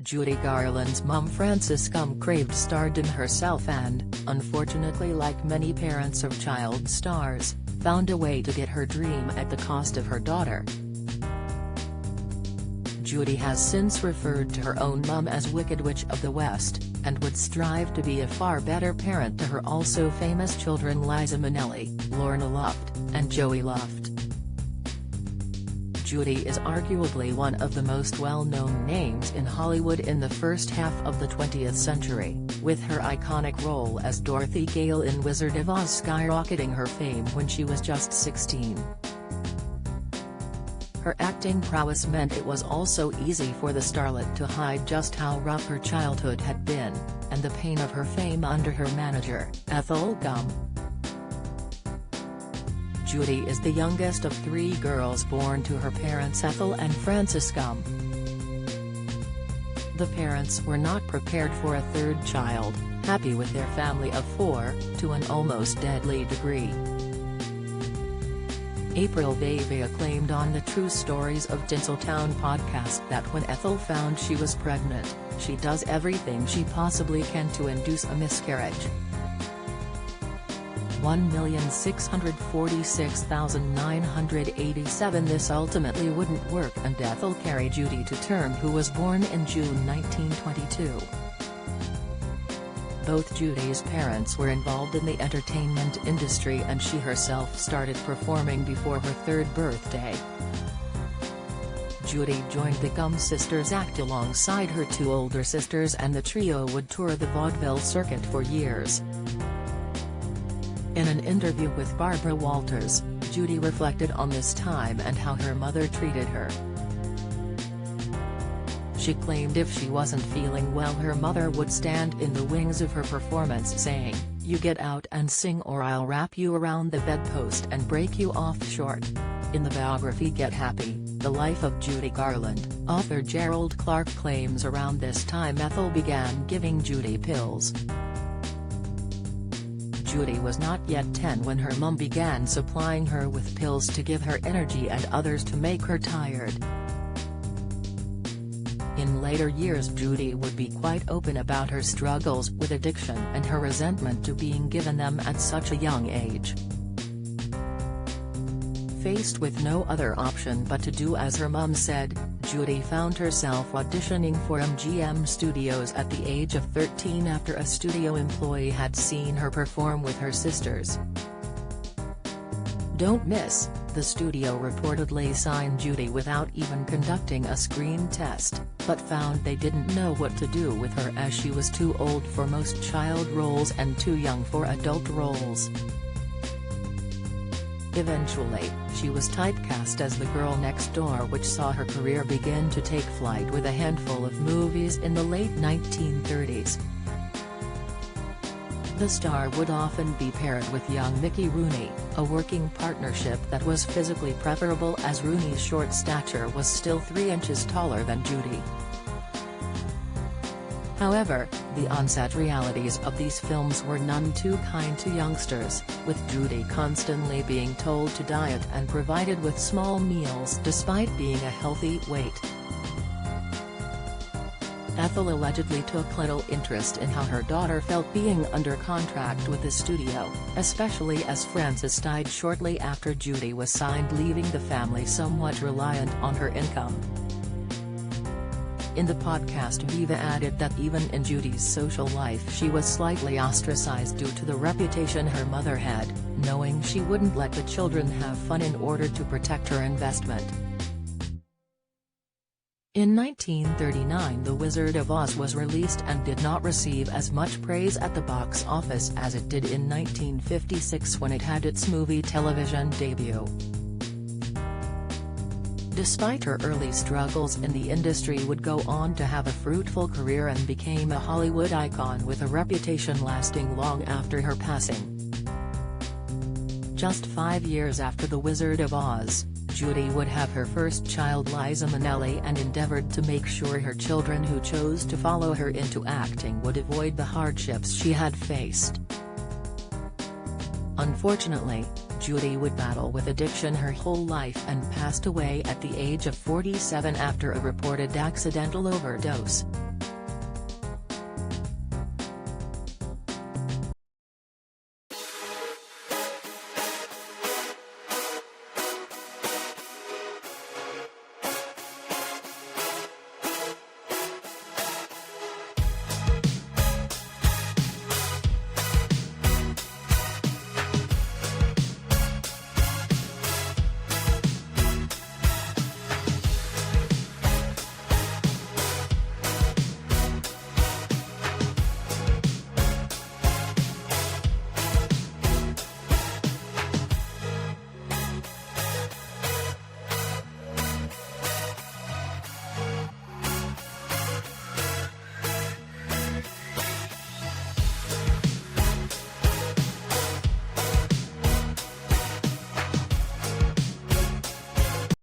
Judy Garland's mum Frances craved stardom herself and, unfortunately like many parents of child stars, found a way to get her dream at the cost of her daughter. Judy has since referred to her own mum as Wicked Witch of the West, and would strive to be a far better parent to her also famous children Liza Minnelli, Lorna Luft, and Joey Luft. Judy is arguably one of the most well-known names in Hollywood in the first half of the 20th century, with her iconic role as Dorothy Gale in Wizard of Oz skyrocketing her fame when she was just 16. Her acting prowess meant it was also easy for the starlet to hide just how rough her childhood had been, and the pain of her fame under her manager, Ethel Gum. Judy is the youngest of 3 girls born to her parents Ethel and Frances Gum. The parents were not prepared for a 3rd child, happy with their family of 4, to an almost deadly degree. April Bavia claimed on the True Stories of Tinseltown podcast that when Ethel found she was pregnant, she does everything she possibly can to induce a miscarriage. 1,646,987 This ultimately wouldn't work and Ethel carried Judy to term, who was born in June 1922. Both Judy's parents were involved in the entertainment industry and she herself started performing before her 3rd birthday. Judy joined the Gum Sisters act alongside her 2 older sisters and the trio would tour the vaudeville circuit for years. In an interview with Barbara Walters, Judy reflected on this time and how her mother treated her. She claimed if she wasn't feeling well her mother would stand in the wings of her performance saying, "You get out and sing or I'll wrap you around the bedpost and break you off short." In the biography Get Happy, The Life of Judy Garland, author Gerald Clark claims around this time Ethel began giving Judy pills. Judy was not yet 10 when her mum began supplying her with pills to give her energy and others to make her tired. In later years Judy would be quite open about her struggles with addiction and her resentment to being given them at such a young age. Faced with no other option but to do as her mum said, Judy found herself auditioning for MGM Studios at the age of 13 after a studio employee had seen her perform with her sisters. Don't miss, the studio reportedly signed Judy without even conducting a screen test, but found they didn't know what to do with her as she was too old for most child roles and too young for adult roles. Eventually, she was typecast as the girl next door, which saw her career begin to take flight with a handful of movies in the late 1930s. The star would often be paired with young Mickey Rooney, a working partnership that was physically preferable as Rooney's short stature was still 3 inches taller than Judy. However, the on-set realities of these films were none too kind to youngsters, with Judy constantly being told to diet and provided with small meals despite being a healthy weight. Ethel allegedly took little interest in how her daughter felt being under contract with the studio, especially as Frances died shortly after Judy was signed, leaving the family somewhat reliant on her income. In the podcast Viva added that even in Judy's social life she was slightly ostracized due to the reputation her mother had, knowing she wouldn't let the children have fun in order to protect her investment. In 1939 The Wizard of Oz was released and did not receive as much praise at the box office as it did in 1956 when it had its movie television debut. Despite her early struggles in the industry would go on to have a fruitful career and became a Hollywood icon with a reputation lasting long after her passing. Just 5 years after The Wizard of Oz, Judy would have her first child Liza Minnelli and endeavored to make sure her children who chose to follow her into acting would avoid the hardships she had faced. Unfortunately, Judy would battle with addiction her whole life and passed away at the age of 47 after a reported accidental overdose.